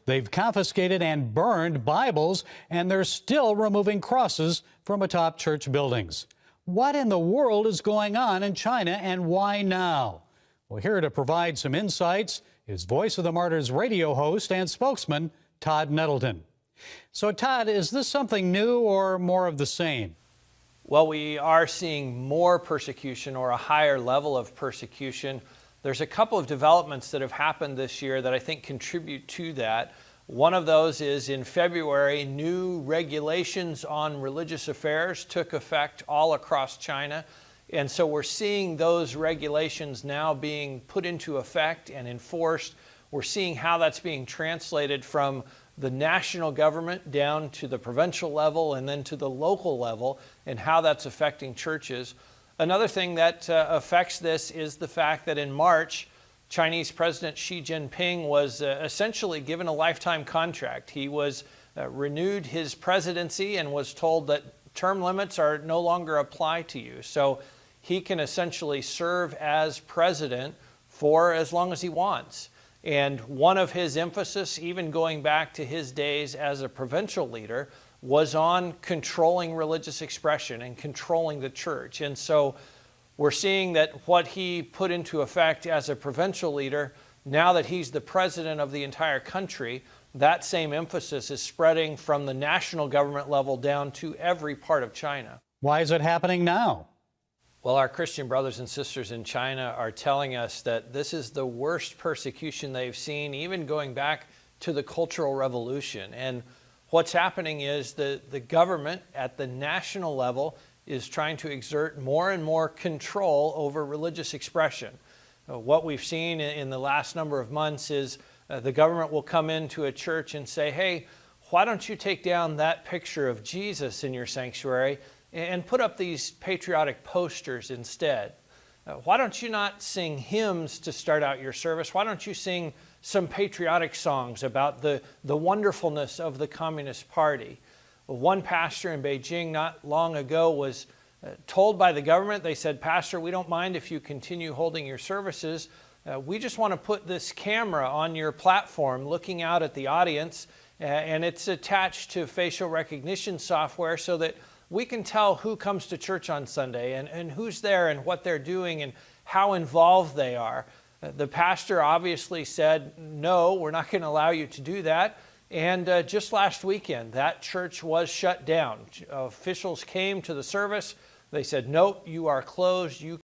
They've confiscated and burned Bibles, and they're still removing crosses from atop church buildings. What in the world is going on in China, and why now? Well, here to provide some insights is Voice of the Martyrs radio host and spokesman Todd Nettleton. So, Todd, is this something new or more of the same? Well, we are seeing more persecution, or a higher level of persecution. There's a couple of developments that have happened this year that I think contribute to that. One of those is in February, new regulations on religious affairs took effect all across China. And so we're seeing those regulations now being put into effect and enforced. We're seeing how that's being translated from the national government down to the provincial level and then to the local level, and how that's affecting churches. Another thing that affects this is the fact that in March, Chinese President Xi Jinping was essentially given a lifetime contract. He was renewed his presidency and was told that term limits are no longer apply to you. So he can essentially serve as president for as long as he wants. And one of his emphasis, even going back to his days as a provincial leader, was on controlling religious expression and controlling the church. And so we're seeing that what he put into effect as a provincial leader, now that he's the president of the entire country, that same emphasis is spreading from the national government level down to every part of China. Why is it happening now? Well, our Christian brothers and sisters in China are telling us that this is the worst persecution they've seen, even going back to the Cultural Revolution. And what's happening is the government at the national level is trying to exert more and more control over religious expression. What we've seen in the last number of months is the government will come into a church and say, hey, why don't you take down that picture of Jesus in your sanctuary and put up these patriotic posters instead? Why don't you not sing hymns to start out your service? Why don't you sing some patriotic songs about the wonderfulness of the Communist Party? Well, one pastor in Beijing not long ago was told by the government, they said, Pastor, we don't mind if you continue holding your services. We just want to put this camera on your platform looking out at the audience, and it's attached to facial recognition software so that we can tell who comes to church on Sunday and who's there and what they're doing and how involved they are. The pastor obviously said, no, we're not going to allow you to do that. And just last weekend, that church was shut down. Officials came to the service. They said, nope, you are closed. You